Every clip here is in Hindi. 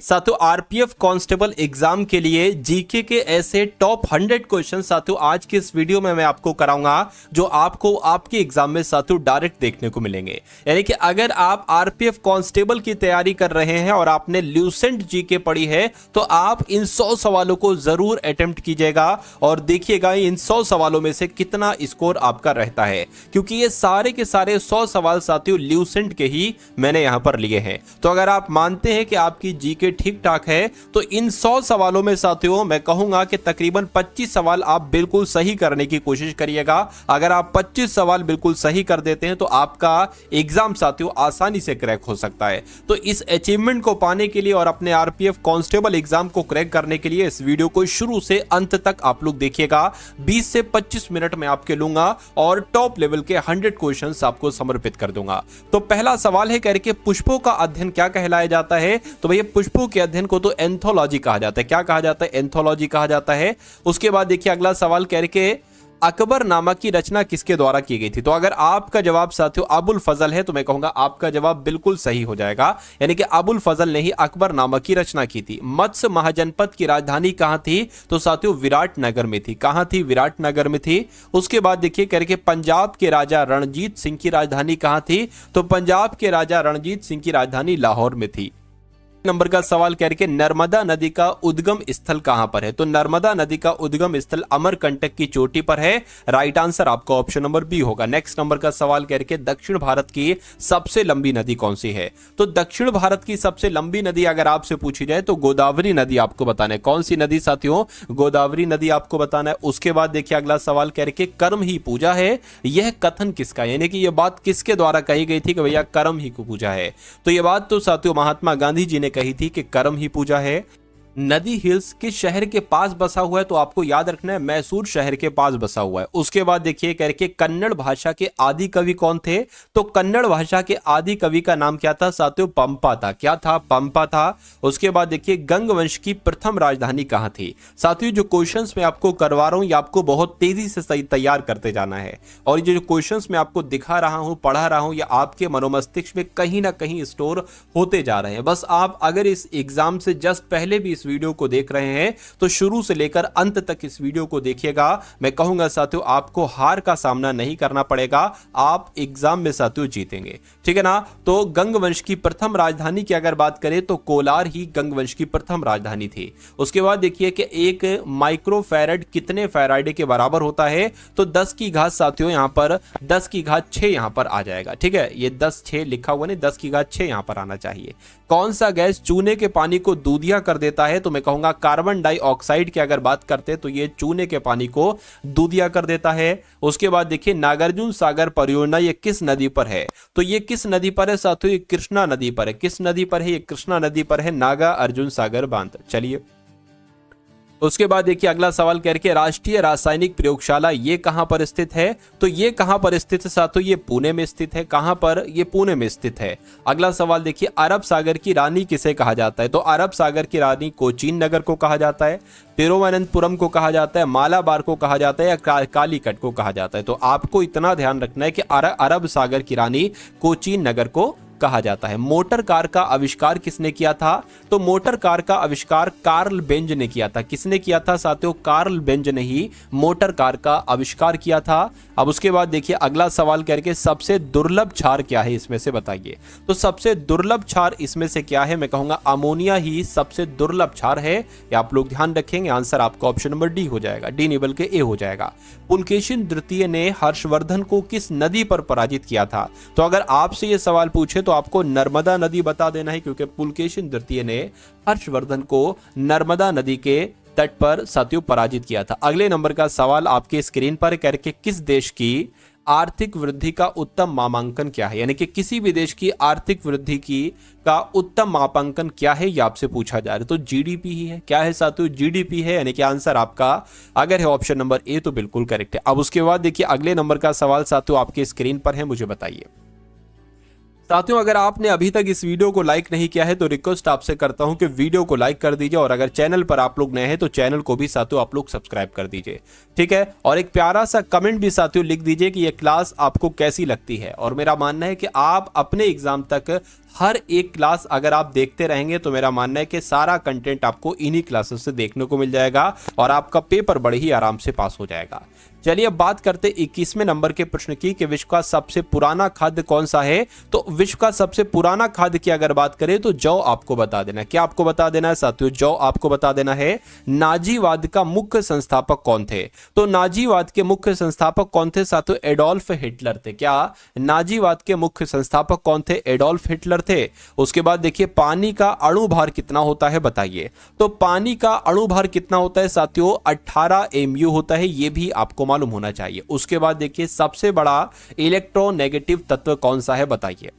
साथियों आरपीएफ कांस्टेबल एग्जाम के लिए जीके के ऐसे टॉप 100 क्वेश्चन साथियों आज के इस वीडियो में मैं आपको कराऊंगा जो आपको आपके एग्जाम में साथियों डायरेक्ट देखने को मिलेंगे। यानी कि अगर आप आरपीएफ कांस्टेबल की तैयारी कर रहे हैं और आपने ल्यूसेंट जीके पढ़ी है तो आप इन 100 सवालों को जरूर अटेम्प्ट कीजिएगा और देखिएगा इन 100 सवालों में से कितना स्कोर आपका रहता है, क्योंकि ये सारे के सारे 100 सवाल साथियों ल्यूसेंट के ही मैंने यहां पर लिए हैं। तो अगर आप मानते हैं कि आपकी जीके ठीक ठाक है तो इन 100 सवालों में साथियों मैं कहूंगा कि तकरीबन 25 सवाल आप बिल्कुल सही करने की कोशिश करिएगा। अगर आप 25 सवाल बिल्कुल सही कर देते हैं तो आपका एग्जाम साथियों आसानी से क्रैक हो सकता है। तो इस अचीवमेंट को पाने के लिए और अपने आरपीएफ कांस्टेबल एग्जाम को क्रैक करने के लिए इस वीडियो को शुरू से अंत तक आप लोग देखिएगा। 20 से 25 मिनट में आपके लूंगा और टॉप लेवल के 100 क्वेश्चंस आपको समर्पित कर दूंगा। तो पहला सवाल है करके पुष्पों का अध्ययन क्या कहलाया जाता है? तो भैया पुष्पों के अध्ययन को तो एंथोलॉजी कहा जाता है। क्या कहा जाता है? एंथोलॉजी कहा जाता है। उसके बाद देखिए अगला सवाल करके अकबरनामा की रचना किसके द्वारा की गई थी? तो अगर आपका जवाब साथियों अबुल फजल है तो मैं कहूंगा आपका जवाब बिल्कुल सही हो जाएगा। यानी कि अबुल फजल ने ही अकबरनामा की रचना की थी। मत्स्य महाजनपद की राजधानी कहां थी? तो साथियों विराटनगर में थी। कहां थी? विराटनगर में थी। उसके बाद देखिए करके पंजाब के राजा रणजीत सिंह की राजधानी कहां थी? तो पंजाब के राजा रणजीत सिंह की राजधानी लाहौर में थी। नंबर का सवाल कह रहे नर्मदा नदी का उद्गम स्थल कहां पर है? तो नर्मदा नदी का उद्गम स्थल अमरकंटक की चोटी पर है। राइट आंसर आपका ऑप्शन नंबर बी होगा। नेक्स्ट नंबर का सवाल कह रहे दक्षिण भारत की सबसे लंबी नदी कौन सी है? तो दक्षिण भारत की सबसे लंबी नदी अगर आपसे पूछी जाए तो गोदावरी नदी आपको बताना है। कौन सी नदी साथियों? गोदावरी नदी आपको बताना है। उसके बाद देखिए अगला सवाल कह रहे कर्म ही पूजा है, यह कथन किसका? यानी कि यह बात किसके द्वारा कही गई थी कि भैया कर्म ही को पूजा है? तो यह बात तो साथियों महात्मा गांधी जी ने कही थी कि कर्म ही पूजा है। नदी हिल्स किस शहर के पास बसा हुआ है? तो आपको याद रखना है मैसूर शहर के पास बसा हुआ है। उसके बाद देखिए करके कन्नड़ भाषा के आदि कवि कौन थे? तो कन्नड़ भाषा के आदि कवि का नाम क्या था साथियों? पंपा था। क्या था? पंपा था। उसके बाद देखिए गंग वंश की प्रथम राजधानी कहां थी? साथियों जो क्वेश्चंस मैं आपको करवा रहा हूं ये आपको बहुत तेजी से सही तैयार करते जाना है और ये जो क्वेश्चंस मैं आपको दिखा रहा हूं पढ़ा रहा हूं ये आपके मनोमस्तिष्क में कहीं ना कहीं स्टोर होते जा रहे हैं। बस आप अगर इस एग्जाम से जस्ट पहले भी वीडियो को देख रहे हैं तो शुरू से लेकर अंत तक इस वीडियो को देखिएगा। मैं कहूंगा साथियों आपको हार का सामना नहीं करना पड़ेगा, आप एग्जाम में साथियों जीतेंगे। ठीक है ना? तो गंग वंश की प्रथम राजधानी की अगर बात करें तो कोलार ही गंग वंश की प्रथम राजधानी थी। उसके बाद देखिए कि एक माइक्रोफैराड कितने फैराडे के बराबर होता है? तो 10 की घात साथियों यहां पर 10 की घात 6 यहां पर आ जाएगा। ठीक है, ये 10-6 लिखा हुआ नहीं, 10 की घात 6 यहां पर आना चाहिए। कौन सा गैस चूने के पानी को दूधिया कर देता है? तो मैं कहूंगा कार्बन डाइऑक्साइड की अगर बात करते हैं तो ये चूने के पानी को दूधिया कर देता है। उसके बाद देखिए नागार्जुन सागर परियोजना ये किस नदी पर है? तो ये किस नदी पर है साथियों? ये कृष्णा नदी पर है। किस नदी पर है? ये कृष्णा नदी पर है, नागा अर्जुन सागर बांध। चलिए उसके बाद देखिए अगला सवाल कह रहे राष्ट्रीय रासायनिक प्रयोगशाला ये कहां पर स्थित है? तो ये कहां पर स्थित है साथियों? ये पुणे में स्थित है। कहां पर? ये पुणे में स्थित है। अगला सवाल देखिए अरब सागर की रानी किसे कहा जाता है? तो अरब सागर की रानी कोचीन नगर को कहा जाता है, तिरुवनंतपुरम को कहा जाता है, मालाबार को कहा जाता है या कालीकट को कहा जाता है? तो आपको इतना ध्यान रखना है कि अरब सागर की रानी कोचीन नगर को कहा जाता है। मोटर कार का आविष्कार किसने किया था? तो मोटर कार का आविष्कार कार्ल बेंज ने किया था। किसने किया था साथियों? कार्ल बेंज ने ही मोटर कार का आविष्कार किया था। अब उसके बाद देखिए अगला सवाल करके सबसे दुर्लभ क्षार क्या है इसमें से बताइए? तो सबसे दुर्लभ क्षार इसमें से क्या है? मैं कहूंगा अमोनिया ही सबसे दुर्लभ क्षार है। ये आप लोग ध्यान रखेंगे। आंसर आपका ऑप्शन नंबर डी हो जाएगा, डी नहीं बल्कि ए हो जाएगा। पुलकेशिन द्वितीय ने हर्षवर्धन को किस नदी पर पराजित किया था? तो अगर आपसे ये सवाल पूछे तो आपको नर्मदा नदी बता देना है, क्योंकि पुलकेशिन द्वितीय ने हर्षवर्धन को नर्मदा नदी के तट पर साथियों पराजित किया था। अगले नंबर का सवाल आपके स्क्रीन पर करके किस देश की आर्थिक वृद्धि का उत्तम मापांकन क्या है? यानी कि किसी भी देश की आर्थिक वृद्धि की का उत्तम मापांकन क्या है ये आपसे पूछा जा रहा है। तो जीडीपी ही है। क्या है साथियों? जीडीपी है। यानी कि आंसर आपका अगर है ऑप्शन नंबर ए तो बिल्कुल करेक्ट है। अब उसके बाद देखिए अगले नंबर का सवाल साथियों आपके स्क्रीन पर है, मुझे बताइए साथियों अगर आपने अभी तक इस वीडियो को लाइक नहीं किया है तो रिक्वेस्ट आपसे करता हूं कि वीडियो को लाइक कर दीजिए और अगर चैनल पर आप लोग नए हैं तो चैनल को भी साथियों आप लोग सब्सक्राइब कर दीजिए। ठीक है, और एक प्यारा सा कमेंट भी साथियों लिख दीजिए कि ये क्लास आपको कैसी लगती है। और मेरा मानना है कि आप अपने एग्जाम तक हर एक क्लास अगर आप देखते रहेंगे तो मेरा मानना है कि सारा कंटेंट आपको इन्हीं क्लासेस से देखने को मिल जाएगा और आपका पेपर बड़े ही आराम से पास हो जाएगा। चलिए अब बात करते 21वें नंबर के प्रश्न की कि विश्व का सबसे पुराना खाद्य कौन सा है। तो विश्व का सबसे पुराना खाद्य की अगर बात करें तो जौ आपको बता देना है। क्या आपको बता देना है साथियों? जौ आपको बता देना है। नाजीवाद का मुख्य संस्थापक कौन थे? तो नाजीवाद के मुख्य संस्थापक कौन थे साथियों? एडोल्फ हिटलर थे। क्या नाजीवाद के मुख्य संस्थापक कौन थे? एडोल्फ हिटलर थे। उसके बाद देखिए पानी का अणु भार कितना होता है बताइए। तो पानी का अणु भार कितना होता है साथियों? 18 mu होता है, यह भी आपको मालूम होना चाहिए। उसके बाद देखिए सबसे बड़ा इलेक्ट्रोनेगेटिव तत्व कौन सा है बताइए।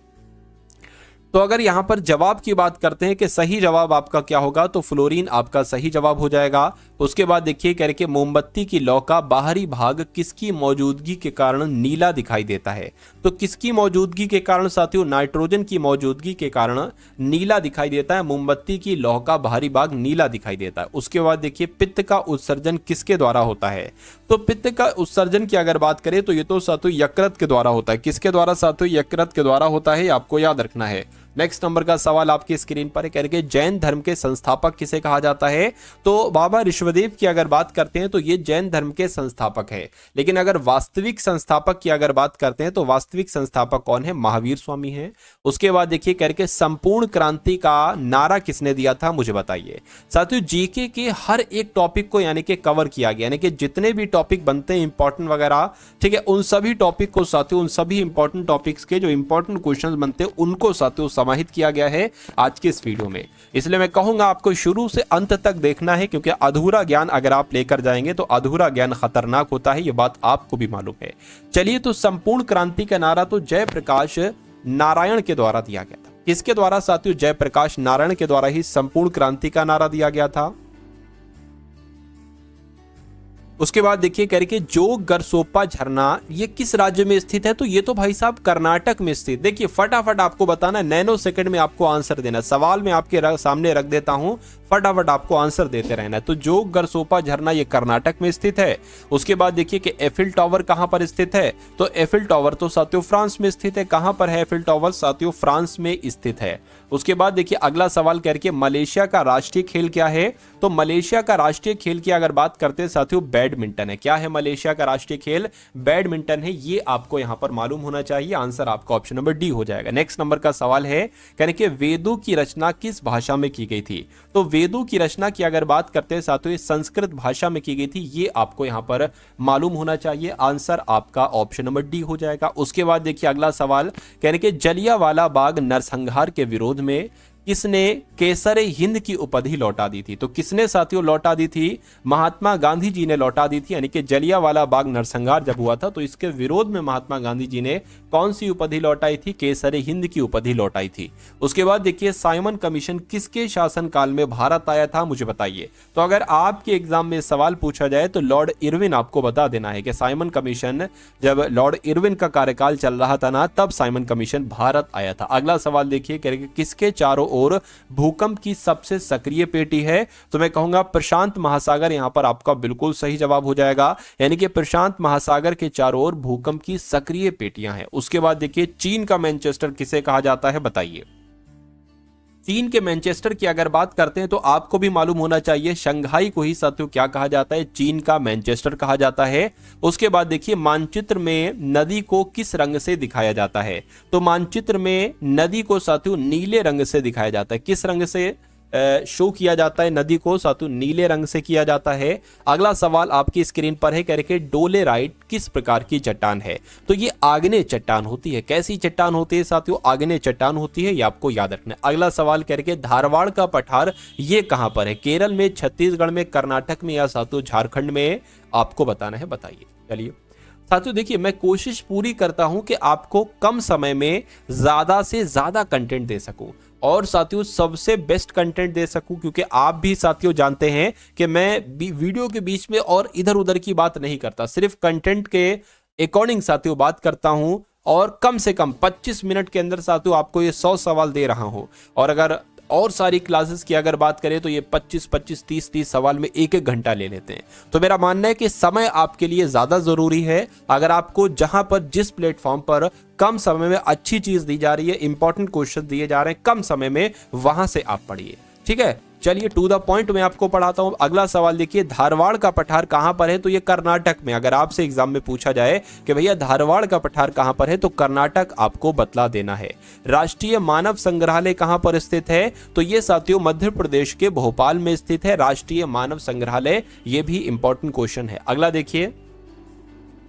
तो अगर यहां पर जवाब की बात करते हैं कि सही जवाब आपका क्या होगा, तो फ्लोरीन आपका सही जवाब हो जाएगा। उसके बाद देखिए करके मोमबत्ती की लौ का बाहरी भाग किसकी मौजूदगी के कारण नीला दिखाई देता है? तो किसकी मौजूदगी के कारण साथियों? नाइट्रोजन की मौजूदगी के कारण नीला दिखाई देता है। मोमबत्ती की लौ का बाहरी भाग नीला दिखाई देता है। उसके बाद देखिए पित्त का उत्सर्जन किसके द्वारा होता है? तो पित्त का उत्सर्जन की अगर बात करें तो ये तो साथियों यकृत के द्वारा होता है। किसके द्वारा साथियों? यकृत के द्वारा होता है, आपको याद रखना है। नेक्स्ट नंबर का सवाल आपकी स्क्रीन पर है, कह रहे जैन धर्म के संस्थापक किसे कहा जाता है? तो बाबा ऋषभदेव की अगर बात करते हैं तो ये जैन धर्म के संस्थापक है। लेकिन अगर वास्तविक संस्थापक की अगर बात करते हैं तो वास्तविक संस्थापक कौन है? महावीर स्वामी है। उसके बाद देखिए कह रहे संपूर्ण क्रांति का नारा किसने दिया था, मुझे बताइए। साथियों जीके के हर एक टॉपिक को यानी कि कवर किया गया, यानी कि जितने भी टॉपिक बनते हैं इंपॉर्टेंट वगैरह, ठीक है, उन सभी टॉपिक को साथियों, उन सभी इंपॉर्टेंट टॉपिक्स के जो इंपॉर्टेंट क्वेश्चंस बनते हैं उनको साथियों समाहित किया गया है आज के इस वीडियो में। इसलिए मैं कहूंगा आपको शुरू से अंत तक देखना है, क्योंकि अधूरा ज्ञान अगर आप लेकर जाएंगे तो अधूरा ज्ञान खतरनाक होता है, यह बात आपको भी मालूम है। चलिए तो संपूर्ण क्रांति का नारा तो जयप्रकाश नारायण के द्वारा दिया गया था। किसके द्वारा साथियों? जयप्रकाश नारायण के द्वारा ही संपूर्ण क्रांति का नारा दिया गया था। उसके बाद देखिए कह रहे कि जोग गरसोपा झरना ये किस राज्य में स्थित है? तो ये तो भाई साहब कर्नाटक में स्थित। देखिए फटाफट आपको बताना है, नैनो सेकंड में आपको आंसर देना। सवाल मैं आपके सामने रख देता हूं, फटाफट आपको आंसर देते रहना है। तो जोग गरसोपा झरना ये कर्नाटक में स्थित है। उसके बाद देखिए कि एफिल टावर कहां पर स्थित है? तो एफिल टावर तो साथियों फ्रांस में स्थित है। कहां पर है एफिल टावर? साथियों फ्रांस में स्थित है। उसके बाद देखिए अगला सवाल करके मलेशिया का राष्ट्रीय खेल क्या है? तो मलेशिया का राष्ट्रीय खेल की अगर बात करते हैं साथियों बैडमिंटन है। क्या है मलेशिया का राष्ट्रीय खेल? बैडमिंटन है। ये आपको यहां पर मालूम होना चाहिए। आंसर आपका ऑप्शन नंबर डी हो जाएगा। नेक्स्ट नंबर का सवाल है कहने के वेदों की रचना किस भाषा में की गई थी? तो वेदों की रचना की अगर बात करते हैं साथियों संस्कृत भाषा में की गई थी। ये आपको यहां पर मालूम होना चाहिए। आंसर आपका ऑप्शन नंबर डी हो जाएगा। उसके बाद देखिए अगला सवाल कहने के जलियांवाला बाग नरसंहार के विरोध में किसने केसर हिंद की उपाधि लौटा दी थी? तो किसने साथियों लौटा दी थी? महात्मा गांधी जी ने लौटा दी थी। यानी कि जलियांवाला बाग नरसंहार जब हुआ था तो इसके विरोध में महात्मा गांधी जी ने कौन सी उपाधि लौटाई थी? केसर हिंद की उपाधि लौटाई थी। उसके बाद देखिए साइमन कमीशन किसके शासनकाल में भारत आया था, मुझे बताइए। तो अगर आपके एग्जाम में सवाल पूछा जाए तो लॉर्ड इरविन आपको बता देना है कि साइमन कमीशन जब लॉर्ड इरविन का कार्यकाल चल रहा था ना, तब साइमन कमीशन भारत आया था। अगला सवाल देखिए किसके चारों और भूकंप की सबसे सक्रिय पेटी है? तो मैं कहूंगा प्रशांत महासागर यहां पर आपका बिल्कुल सही जवाब हो जाएगा। यानी कि प्रशांत महासागर के चारों ओर भूकंप की सक्रिय पेटियां हैं। उसके बाद देखिए चीन का मैनचेस्टर किसे कहा जाता है, बताइए। चीन के मैनचेस्टर की अगर बात करते हैं तो आपको भी मालूम होना चाहिए, शंघाई को ही साथियों क्या कहा जाता है? चीन का मैनचेस्टर कहा जाता है। उसके बाद देखिए मानचित्र में नदी को किस रंग से दिखाया जाता है? तो मानचित्र में नदी को साथियों नीले रंग से दिखाया जाता है। किस रंग से शो किया जाता है नदी को? साथियों नीले रंग से किया जाता है। अगला सवाल आपकी स्क्रीन पर है, कह रहे डोलेराइट किस प्रकार की चट्टान है? तो ये आग्नेय चट्टान होती है। कैसी चट्टान होती है साथियों? आग्नेय चट्टान होती है, ये आपको याद रखना है। अगला सवाल कह रहे धारवाड़ का पठार ये कहां पर है? केरल में, छत्तीसगढ़ में, कर्नाटक में या साथियों झारखंड में? आपको बताना है, बताइए। चलिए साथियों देखिए मैं कोशिश पूरी करता हूं कि आपको कम समय में ज्यादा से ज्यादा कंटेंट दे सकूं और साथियों सबसे बेस्ट कंटेंट दे सकूं, क्योंकि आप भी साथियों जानते हैं कि मैं वीडियो के बीच में और इधर उधर की बात नहीं करता, सिर्फ कंटेंट के अकॉर्डिंग साथियों बात करता हूं और कम से कम 25 मिनट के अंदर साथियों आपको ये 100 सवाल दे रहा हूं। और अगर और सारी क्लासेस की अगर बात करें तो ये 25-25, 30-30 सवाल में एक एक घंटा ले लेते हैं। तो मेरा मानना है कि समय आपके लिए ज्यादा जरूरी है। अगर आपको जहां पर जिस प्लेटफॉर्म पर कम समय में अच्छी चीज दी जा रही है, इंपॉर्टेंट क्वेश्चन दिए जा रहे हैं कम समय में, वहां से आप पढ़िए। ठीक है, चलिए टू द पॉइंट मैं आपको पढ़ाता हूं। अगला सवाल देखिए, धारवाड़ का पठार कहां पर है? तो ये कर्नाटक में। अगर आपसे एग्जाम में पूछा जाए कि भैया धारवाड़ का पठार कहां पर है, तो कर्नाटक आपको बतला देना है। राष्ट्रीय मानव संग्रहालय कहां पर स्थित है? तो ये साथियों मध्य प्रदेश के भोपाल में स्थित है राष्ट्रीय मानव संग्रहालय। ये भी इंपॉर्टेंट क्वेश्चन है। अगला देखिए,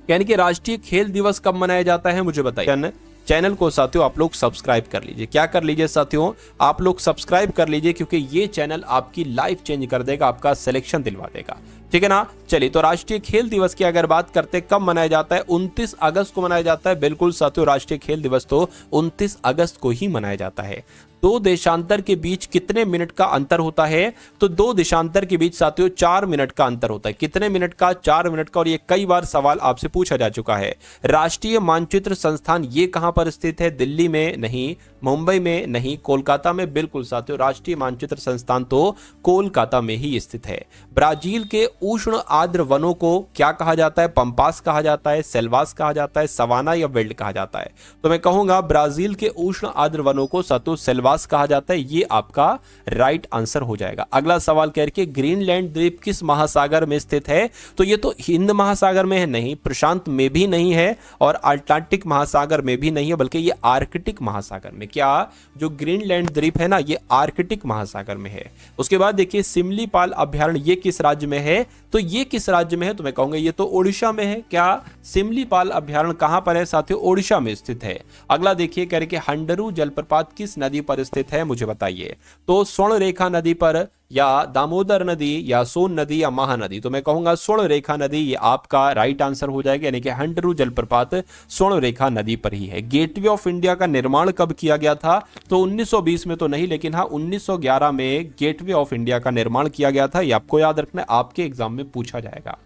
यानी कि राष्ट्रीय खेल दिवस कब मनाया जाता है, मुझे बताइए। चैनल को साथियों आप लोग सब्सक्राइब कर लीजिए। क्या कर लीजिए साथियों, आप लोग सब्सक्राइब कर लीजिए, क्योंकि ये चैनल आपकी लाइफ चेंज कर देगा, आपका सिलेक्शन दिलवा देगा। ठीक है ना। चलिए, तो राष्ट्रीय खेल दिवस की अगर बात करते कब मनाया जाता है? 29 अगस्त को मनाया जाता है। बिल्कुल साथियों, राष्ट्रीय खेल दिवस तो 29 अगस्त को ही मनाया जाता है। दो देशांतर के बीच कितने मिनट का अंतर होता है? तो दो देशांतर के बीच साथियों 4 मिनट का अंतर होता है। कितने मिनट का? 4 मिनट का। और ये कई बार सवाल आपसे पूछा जा चुका है। राष्ट्रीय मानचित्र संस्थान ये कहां पर स्थित है? दिल्ली में नहीं, मुंबई में नहीं, कोलकाता में। बिल्कुल साथियों, राष्ट्रीय मानचित्र संस्थान तो कोलकाता में ही स्थित है। ब्राजील के उष्ण आर्द्र वनों को क्या कहा जाता है? पंपास कहा जाता है, सेल्वास कहा जाता है, सवाना या विल्ड कहा जाता है? तो मैं कहूंगा ब्राजील के उष्ण आर्द्र वनों को साथियों सेल्वास कहा जाता है। ये आपका राइट आंसर हो जाएगा। अगला सवाल कह रहे ग्रीनलैंड द्वीप किस महासागर में स्थित है? तो ये तो हिंद महासागर में है नहीं, प्रशांत में भी नहीं है, और अटलांटिक महासागर में भी नहीं है, बल्कि ये आर्कटिक महासागर में। क्या जो ग्रीनलैंड द्वीप है ना, ये आर्कटिक महासागर में है। उसके बाद देखिए, सिमलीपाल अभ्यारण्य ये किस राज्य में है? तो ये किस राज्य में है? तो मैं कहूंगा ये तो ओडिशा में है। क्या सिमलीपाल अभ्यारण्य कहां पर है साथियों? ओडिशा में स्थित है। अगला देखिए, कह रहे कि हंडरू जलप्रपात किस नदी पर स्थित है, मुझे बताइए। तो स्वर्ण रेखा नदी पर, या दामोदर नदी, या सोन नदी, या महानदी? तो मैं कहूंगा स्वर्ण रेखा नदी, ये आपका राइट आंसर हो जाएगा। यानी कि हंडरू जलप्रपात स्वर्ण रेखा नदी पर ही है। गेटवे ऑफ इंडिया का निर्माण कब किया गया था? तो 1920 में तो नहीं, लेकिन हाँ 1911 में गेटवे ऑफ इंडिया का निर्माण किया गया था। ये आपको याद रखना है, आपके एग्जाम में पूछा जाएगा।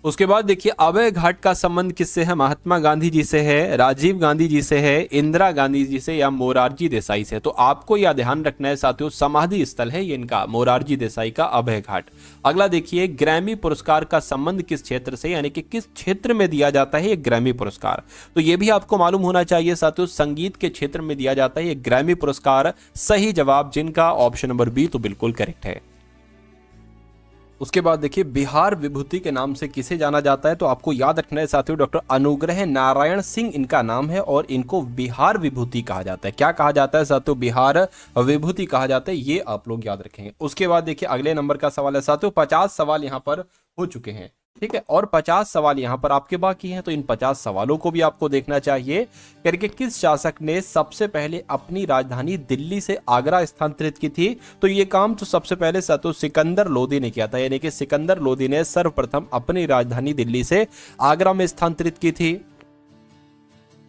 उसके बाद देखिए, अभय घाट का संबंध किससे है? महात्मा गांधी जी से है, राजीव गांधी जी से है, इंदिरा गांधी जी से, या मोरारजी देसाई से? तो आपको यह ध्यान रखना है साथियों, समाधि स्थल है ये इनका, मोरारजी देसाई का अभय घाट। अगला देखिए, ग्रैमी पुरस्कार का संबंध किस क्षेत्र से, यानी कि किस क्षेत्र में दिया जाता है ये ग्रैमी पुरस्कार? तो ये भी आपको मालूम होना चाहिए साथियों, संगीत के क्षेत्र में दिया जाता है ये ग्रैमी पुरस्कार। सही जवाब जिनका ऑप्शन नंबर बी तो बिल्कुल करेक्ट है। उसके बाद देखिए, बिहार विभूति के नाम से किसे जाना जाता है? तो आपको याद रखना है साथियों, डॉक्टर अनुग्रह नारायण सिंह इनका नाम है, और इनको बिहार विभूति कहा जाता है। क्या कहा जाता है साथियों? बिहार विभूति कहा जाता है। ये आप लोग याद रखेंगे। उसके बाद देखिए, अगले नंबर का सवाल है साथियों, 50 सवाल यहाँ पर हो चुके हैं। ठीक है, और 50 सवाल यहां पर आपके बाकी हैं, तो इन 50 सवालों को भी आपको देखना चाहिए। करके किस शासक ने सबसे पहले अपनी राजधानी दिल्ली से आगरा स्थानांतरित की थी? तो ये काम तो सबसे पहले साथियों सिकंदर लोदी ने किया था। यानी कि सिकंदर लोदी ने सर्वप्रथम अपनी राजधानी दिल्ली से आगरा में स्थानांतरित की थी।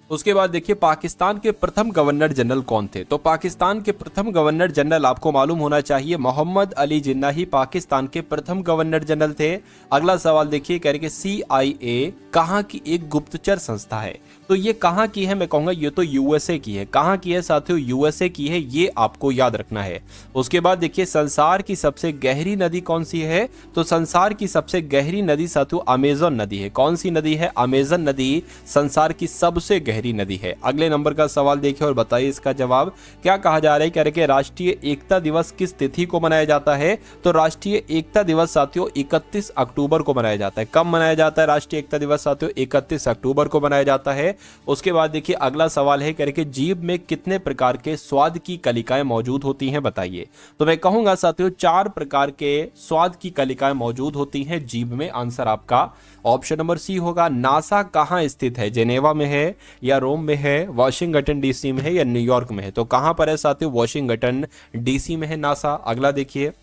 उसके बाद देखिए, पाकिस्तान के प्रथम गवर्नर जनरल कौन थे? तो पाकिस्तान के प्रथम गवर्नर जनरल आपको मालूम होना चाहिए, मोहम्मद अली जिन्ना ही पाकिस्तान के प्रथम गवर्नर जनरल थे। अगला सवाल देखिए, कह रहे कि CIA कहां की एक गुप्तचर संस्था है? तो ये कहां की है? मैं कहूंगा ये तो USA की है। कहां की है साथियों? USA की है, ये आपको याद रखना है। उसके बाद देखिए, संसार की सबसे गहरी नदी कौन सी है? तो संसार की सबसे गहरी नदी साथियों अमेजन नदी है। कौन सी नदी है? अमेजन नदी संसार की सबसे गहरी नदी है। अगले नंबर का सवाल देखिए और बताइए इसका जवाब। क्या कहा जा रहा है? कह रहे कि राष्ट्रीय एकता दिवस किस तिथि को मनाया जाता है? तो राष्ट्रीय एकता दिवस साथियों 31 अक्टूबर को मनाया जाता है। कब मनाया जाता है राष्ट्रीय एकता दिवस साथियों? 31 अक्टूबर को मनाया जाता है। उसके बाद देखिए, अगला सवाल है, कह रहे कि जीभ में कितने प्रकार के स्वाद की कलिकाएं मौजूद होती हैं, बताइए। तो मैं कहूंगा साथियों 4 प्रकार के स्वाद की कलिकाएं मौजूद होती हैं जीभ में। आंसर आपका ऑप्शन नंबर सी होगा। नासा कहां स्थित है? जेनेवा में है, या रोम में है, वाशिंगटन DC में है, या न्यूयॉर्क में है? तो कहां पर है साथियों? वाशिंगटन DC में है नासा। अगला देखिए,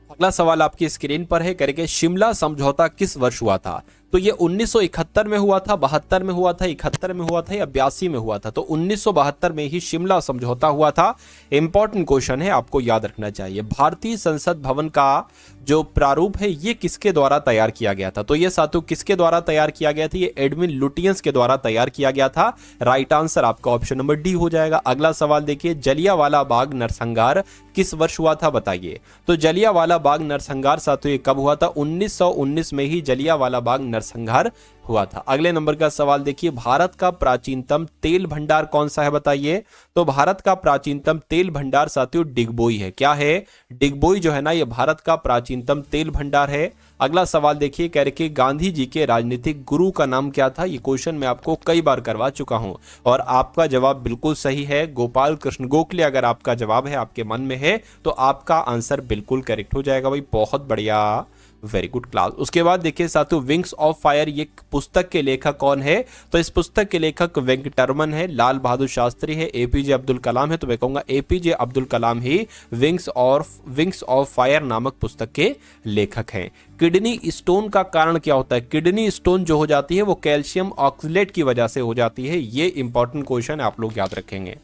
अगला सवाल आपकी स्क्रीन पर है, कह रहे कि शिमला समझौता किस वर्ष हुआ था? तो ये 1971 में हुआ था, 72 में हुआ था, 71 में हुआ था या 82 में हुआ था? तो 1972 में ही शिमला समझौता हुआ था। इंपॉर्टेंट क्वेश्चन है, आपको याद रखना चाहिए। भारतीय संसद भवन का जो प्रारूप है ये किसके द्वारा तैयार किया गया था? तो ये साथियों किसके द्वारा तैयार किया गया था? ये एडविन लुटियंस के द्वारा तैयार किया गया था। राइट आंसर आपका ऑप्शन नंबर डी हो जाएगा। अगला सवाल देखिए, जलियांवाला बाग नरसंहार किस वर्ष हुआ था बताइए? तो जलियांवाला बाग नरसंहार साथियों ये कब हुआ था? 1919 में ही जलियांवाला बाग नरसंहार हुआ था। अगले नंबर का सवाल देखिए, भारत का प्राचीनतम तेल भंडार कौन सा है बताइए? तो भारत का प्राचीनतम तेल भंडार साथियों डिगबोई है। क्या है? डिगबोई जो है ना, ये भारत का प्राचीनतम तेल भंडार है। अगला सवाल देखिए, कह रहे गांधी जी के राजनीतिक गुरु का नाम क्या था? ये क्वेश्चन मैं आपको कई बार करवा चुका हूं और आपका जवाब बिल्कुल सही है, गोपाल कृष्ण गोखले। अगर आपका जवाब है, आपके मन में है, तो आपका आंसर बिल्कुल करेक्ट हो जाएगा भाई। बहुत बढ़िया, वेरी गुड क्लास। उसके बाद देखिए साथियों, विंग्स ऑफ फायर ये पुस्तक के लेखक कौन है? तो इस पुस्तक के लेखक वेंकटरमन है, लाल बहादुर शास्त्री है, एपीजे अब्दुल कलाम है। तो मैं कहूंगा APJ Abdul Kalam he wings of fire नामक पुस्तक के लेखक हैं। किडनी स्टोन का कारण क्या होता है? किडनी स्टोन जो हो जाती है वो कैल्शियम ऑक्सलेट की वजह से हो जाती है। ये इंपॉर्टेंट क्वेश्चन आप लोग याद रखेंगे।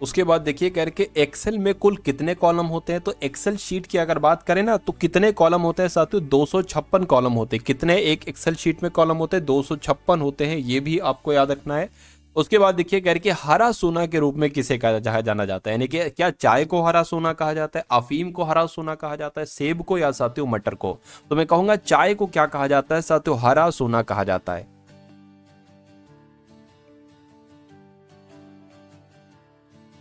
उसके बाद देखिए, कह रहे कि एक्सेल में कुल कितने कॉलम होते हैं? तो एक्सेल शीट की अगर बात करें ना, तो कितने कॉलम होते हैं साथियों? 256 कॉलम होते हैं। कितने एक एक्सेल शीट में कॉलम होते हैं? 256 होते हैं। ये भी आपको याद रखना है। उसके बाद देखिए, कह रहे कि हरा सोना के रूप में किसे कहा जाना जाता है? यानी कि क्या चाय को हरा सोना कहा जाता है, अफीम को हरा सोना कहा जाता है, सेब को या साथियों मटर को? तो मैं कहूंगा चाय को क्या कहा जाता है साथियों? हरा सोना कहा जाता है।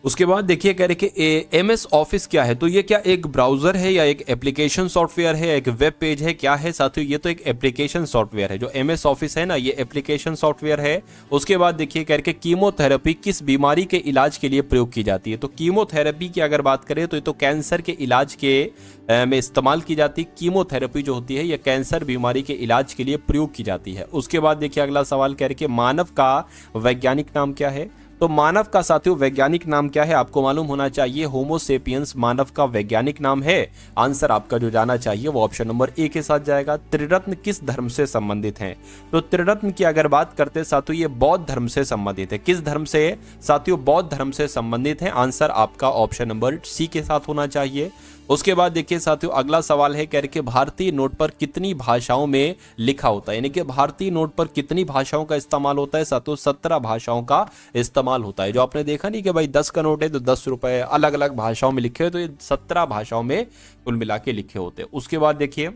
उसके बाद देखिए, कह रहे कि एमएस ऑफिस क्या है? तो ये क्या एक ब्राउजर है या एक एप्लीकेशन सॉफ्टवेयर है, एक वेब पेज है, क्या है साथियों? ये तो एक एप्लीकेशन सॉफ्टवेयर है। जो एमएस ऑफिस है ना, ये एप्लीकेशन सॉफ्टवेयर है। उसके बाद देखिए, कह रहे कि कीमोथेरेपी किस बीमारी के इलाज के लिए प्रयोग की जाती है? तो कीमोथेरेपी की अगर बात करें तो ये तो कैंसर के इलाज के में इस्तेमाल की जाती है। कीमोथेरेपी जो होती है ये कैंसर बीमारी के इलाज के लिए प्रयोग की जाती है। उसके बाद देखिए, अगला सवाल कह रहे कि मानव का वैज्ञानिक नाम क्या है? तो मानव का साथियों वैज्ञानिक नाम क्या है? आपको मालूम होना चाहिए। होमो सेपियंस मानव का वैज्ञानिक नाम है। आंसर आपका जो जाना चाहिए वो ऑप्शन नंबर ए के साथ जाएगा। त्रिरत्न किस धर्म से संबंधित हैं? तो त्रिरत्न की अगर बात करते साथियों, ये बौद्ध धर्म से संबंधित है। किस धर्म से साथियों? बौद्ध धर्म से संबंधित है। आंसर आपका ऑप्शन नंबर सी के साथ होना चाहिए। उसके बाद देखिए साथियों, अगला सवाल है, कह रहे कि भारतीय नोट पर कितनी भाषाओं में लिखा होता है? यानी कि भारतीय नोट पर कितनी भाषाओं का इस्तेमाल होता है साथियों? 17 भाषाओं का इस्तेमाल होता है। जो आपने देखा नहीं कि भाई 10 का नोट है तो 10 रुपए अलग अलग भाषाओं में लिखे हुए, तो ये 17 भाषाओं में कुल मिला के लिखे होते हैं। उसके बाद देखिए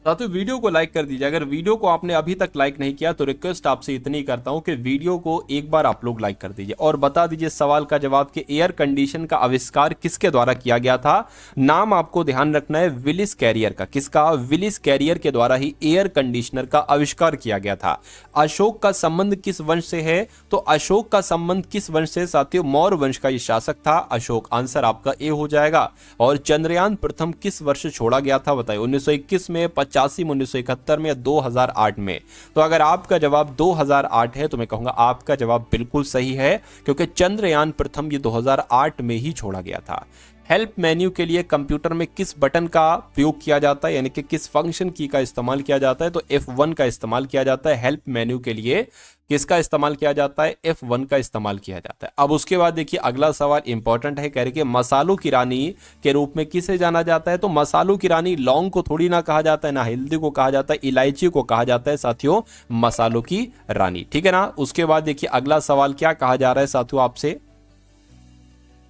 साथियों, वीडियो को लाइक कर दीजिए। अगर वीडियो को आपने अभी तक लाइक नहीं किया तो रिक्वेस्ट आपसे इतनी करता हूं कि वीडियो को एक बार आप लोग लाइक कर दीजिए और बता दीजिए सवाल का जवाब कि एयर कंडीशन का आविष्कार किसके द्वारा किया गया था? नाम आपको ध्यान रखना है, विलिस कैरियर का। किसका? विलिस कैरियर के द्वारा ही एयर कंडीशनर का आविष्कार किया गया था। अशोक का संबंध किस वंश से है? तो अशोक का संबंध किस वंश से साथियों? मौर्य वंश का ये शासक था अशोक। आंसर आपका ए हो जाएगा। और चंद्रयान प्रथम किस वर्ष छोड़ा गया था बताइए? 1921 में, 85 में, 1971 में या 2008 में? तो अगर आपका जवाब 2008 है तो मैं कहूंगा आपका जवाब बिल्कुल सही है, क्योंकि चंद्रयान प्रथम ये 2008 में ही छोड़ा गया था। हेल्प मेन्यू के लिए कंप्यूटर में किस बटन का प्रयोग किया जाता है, यानी कि किस फंक्शन की का इस्तेमाल किया जाता है? तो F1 का इस्तेमाल किया जाता है। हेल्प मेन्यू के लिए किसका इस्तेमाल किया जाता है? F1 का इस्तेमाल किया जाता है। अब उसके बाद देखिए, अगला सवाल इंपॉर्टेंट है, कह रहे कि मसालों की रानी के रूप में किसे जाना जाता है? तो मसालों की रानी लौंग को थोड़ी ना कहा जाता है, ना हल्दी को कहा जाता है, इलायची को कहा जाता है साथियों मसालों की रानी। ठीक है ना? उसके बाद देखिए, अगला सवाल क्या कहा जा रहा है साथियों आपसे?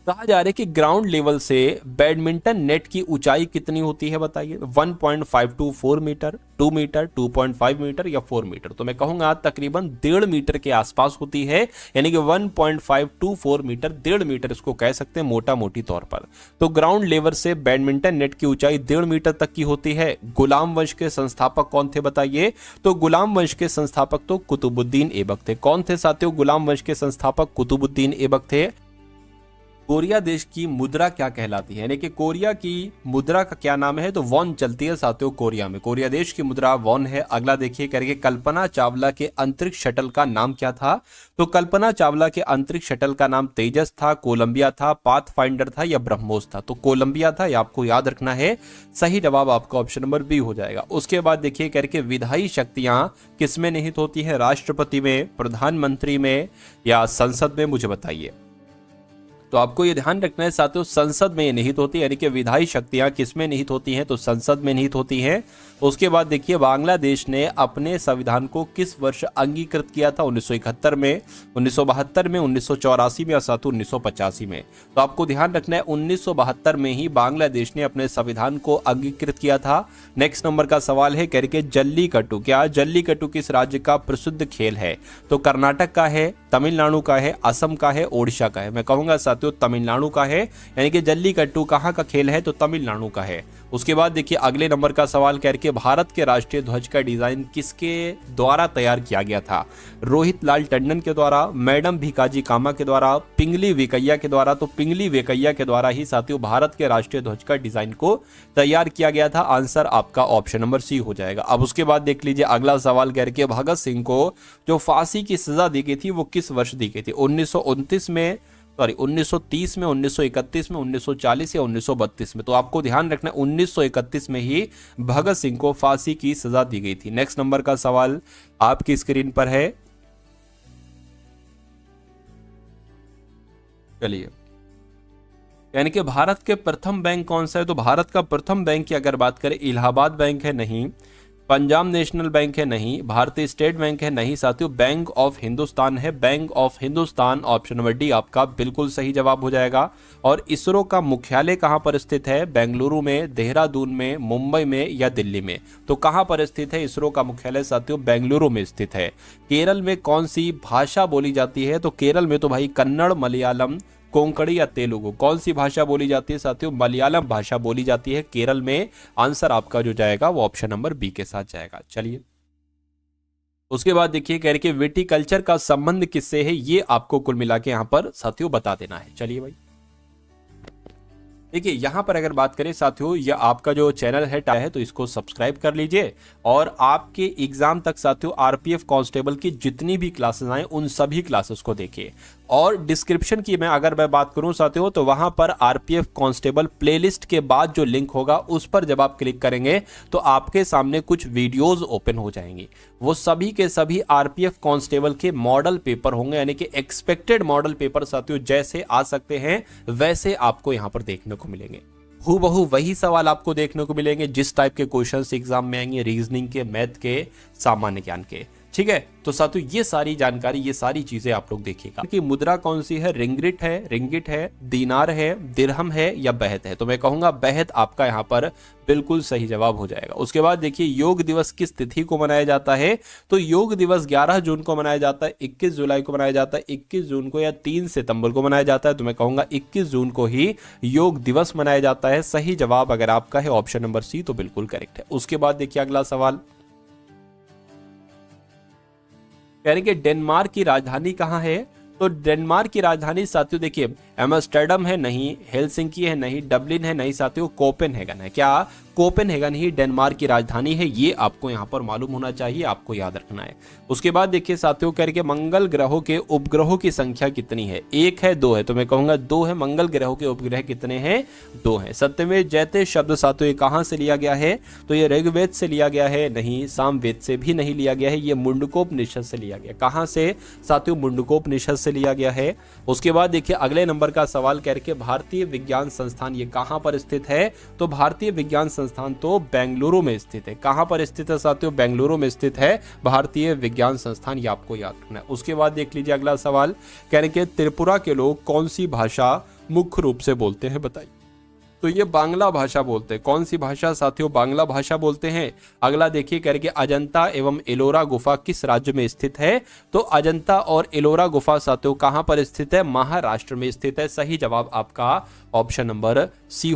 कहा जा रहा है कि ग्राउंड लेवल से बैडमिंटन नेट की ऊंचाई कितनी होती है बताइए? 1.524 मीटर, 2 मीटर, 2.5 मीटर या 4 मीटर? तो मैं कहूंगा तकरीबन 1.5 मीटर के आसपास होती है, यानी कि 1.524 मीटर, 1.5 मीटर इसको कह सकते हैं मोटा मोटी तौर पर। तो ग्राउंड लेवल से बैडमिंटन नेट की ऊंचाई 1.5 मीटर तक की होती है। गुलाम वंश के संस्थापक कौन थे बताइए? तो गुलाम वंश के संस्थापक तो कुतुबुद्दीन ऐबक थे। कौन थे साथियों गुलाम वंश के संस्थापक? कुतुबुद्दीन ऐबक थे। कोरिया देश की मुद्रा क्या कहलाती है, यानी कि कोरिया की मुद्रा का क्या नाम है, तो वॉन चलती है साथियों कोरिया में। कोरिया देश की मुद्रा वॉन है। अगला देखिए करके कल्पना चावला के अंतरिक्ष शटल का नाम क्या था, तो कल्पना चावला के अंतरिक्ष शटल का नाम तेजस था, कोलंबिया था, पाथफाइंडर था या ब्रह्मोस था, तो कोलंबिया था, ये आपको याद रखना है। सही जवाब आपका ऑप्शन नंबर बी हो जाएगा। उसके बाद देखिए करके विधायी शक्तियां किसमें निहित होती है, राष्ट्रपति में, प्रधानमंत्री में या संसद में, मुझे बताइए। तो आपको ये ध्यान रखना है साथियों, संसद में ये निहित होती है, यानी कि विधायी शक्तियां किसमें निहित होती हैं, तो संसद में निहित होती हैं। उसके बाद देखिए बांग्लादेश ने अपने संविधान को किस वर्ष अंगीकृत किया था, 1971 में, 1972 में, 1984 में या साथियों 1985 में। तो आपको ध्यान रखना है 1972 में ही बांग्लादेश ने अपने संविधान को अंगीकृत किया था। नेक्स्ट नंबर का सवाल है करके जल्लीकट्टू, क्या जल्लीकट्टू किस राज्य का प्रसिद्ध खेल है, तो कर्नाटक का है, तमिलनाडु का है, असम का है, ओडिशा का है। मैं कहूंगा साथियों तमिलनाडु का है, यानी कि जल्लीकट्टू कहां का खेल है, तो तमिलनाडु का है। उसके बाद देखिए अगले नंबर का सवाल करके भारत के राष्ट्रीय ध्वज का डिजाइन किसके द्वारा तैयार किया गया था, रोहित लाल टंडन के द्वारा, मैडम भिकाजी कामा के द्वारा, पिंगली वेंकैया के द्वारा, तो पिंगली वेंकैया के द्वारा ही साथियों भारत के राष्ट्रीय ध्वज का डिजाइन को तैयार किया गया था। आंसर आपका ऑप्शन नंबर सी हो जाएगा। अब उसके बाद देख लीजिए अगला सवाल करके भगत सिंह को जो फांसी की सजा दी गई थी वो किस वर्ष दी गई थी, 1929 में, 1930 में, 1931 में, 1940 या 1932 में। तो आपको ध्यान रखना 1931 में ही भगत सिंह को फांसी की सजा दी गई थी। नेक्स्ट नंबर का सवाल आपकी स्क्रीन पर है, चलिए, यानी कि भारत के प्रथम बैंक कौन सा है, तो भारत का प्रथम बैंक की अगर बात करें इलाहाबाद बैंक है, नहीं, पंजाब नेशनल बैंक है, नहीं, भारतीय स्टेट बैंक है, नहीं साथियों, बैंक ऑफ हिंदुस्तान है, bank of Hindustan. Option number D आपका बिल्कुल सही जवाब हो जाएगा। और इसरो का मुख्यालय कहां पर स्थित है, बेंगलुरु में, देहरादून में, मुंबई में या दिल्ली में, तो कहां पर स्थित है इसरो का मुख्यालय साथियों, बेंगलुरु में स्थित है। केरल में कौन सी भाषा बोली जाती है, तो केरल में तो भाई कन्नड़, मलयालम, कोंकणी या तेलुगु, कौन सी भाषा बोली जाती है साथियों, मलयालम भाषा बोली जाती है केरल में। आंसर आपका जो जाएगा वो ऑप्शन नंबर बी के साथ जाएगा। चलिए उसके बाद देखिए कह रहे कि विटिकल्चर का संबंध किससे है, ये आपको कुल मिला के यहां पर साथियों बता देना है। चलिए भाई देखिए यहां पर अगर बात करें साथियों, यह आपका जो चैनल है तो इसको सब्सक्राइब कर लीजिए और आपके एग्जाम तक साथियों आरपीएफ कांस्टेबल की जितनी भी क्लासेस आए उन सभी क्लासेस को देखिए। और डिस्क्रिप्शन की अगर मैं बात करूं साथियों तो वहां पर आरपीएफ कांस्टेबल प्लेलिस्ट के बाद जो लिंक होगा उस पर जब आप क्लिक करेंगे तो आपके सामने कुछ वीडियोस ओपन हो जाएंगी। वो सभी के सभी आरपीएफ कांस्टेबल के मॉडल पेपर होंगे, यानी कि एक्सपेक्टेड मॉडल पेपर साथियों जैसे आ सकते हैं वैसे आपको यहां पर देखने को मिलेंगे। हूबहू वही सवाल आपको देखने को मिलेंगे जिस टाइप के क्वेश्चंस एग्जाम में आएंगे, रीजनिंग के, मैथ के, सामान्य ज्ञान के। ठीक है, तो साथियों ये सारी जानकारी, ये सारी चीजें आप लोग देखिएगा कि मुद्रा कौन सी है, रिंगिट है, दीनार है, दिरहम है या बेहत है। तो मैं कहूंगा बेहत आपका यहाँ पर बिल्कुल सही जवाब हो जाएगा। उसके बाद देखिए योग दिवस किस तिथि को मनाया जाता है, तो योग दिवस 11 जून को मनाया जाता है, 21 जुलाई को मनाया जाता है, 21 जून को या 3 सितंबर को मनाया जाता है। तो मैं कहूंगा 21 जून को ही योग दिवस मनाया जाता है। सही जवाब अगर आपका है ऑप्शन नंबर सी तो बिल्कुल करेक्ट है। उसके बाद देखिए अगला सवाल कह रहे कि डेनमार्क की राजधानी कहां है, तो डेनमार्क की राजधानी साथियों देखिए एम्स्टर्डम है, नहीं, हेलसिंकी है, नहीं, डबलिन है, नहीं साथियों, कोपेनहेगन है। क्या कोपेनहेगन ही डेनमार्क की राजधानी है, ये आपको यहां पर मालूम होना चाहिए, आपको याद रखना है। उसके बाद देखिए साथियों कह रहे कि मंगल ग्रहों के उपग्रहों की संख्या कितनी है, 1 है 2 है, तो मैं कहूंगा 2 है। मंगल ग्रहों के उपग्रह कितने हैं, 2 हैं। सत्यमेव जयते शब्द साथियों ये कहां से लिया गया है, तो ये ऋग्वेद से लिया गया है, नहीं, सामवेद से भी नहीं लिया गया है, ये मुंडकोपनिषद से लिया गया। कहां से साथियों, मुंडकोपनिषद से लिया गया है। उसके बाद देखिए अगले नंबर का सवाल कह रहे कि भारतीय विज्ञान संस्थान ये कहां पर स्थित है, तो भारतीय विज्ञान संस्थान तो बेंगलुरु में स्थित है। कहां पर स्थित है साथियों, बेंगलुरु में स्थित है भारतीय विज्ञान संस्थान, ये आपको याद रखना है। उसके बाद देख लीजिए अगला सवाल कह रहे कि त्रिपुरा के लोग कौन सी भाषा मुख्य रूप से बोलते हैं, बताइए। तो ये बांग्ला भाषा बोलते हैं। कौन सी भाषा साथियों, बांग्ला भाषा बोलते हैं। अगला देखिए कह रहे कि अजंता एवं एलोरा गुफा किस राज्य में स्थित है, तो अजंता और एलोरा गुफा साथियों कहां पर स्थित है, महाराष्ट्र में स्थित है। सही जवाब आपका ऑप्शन नंबर सी।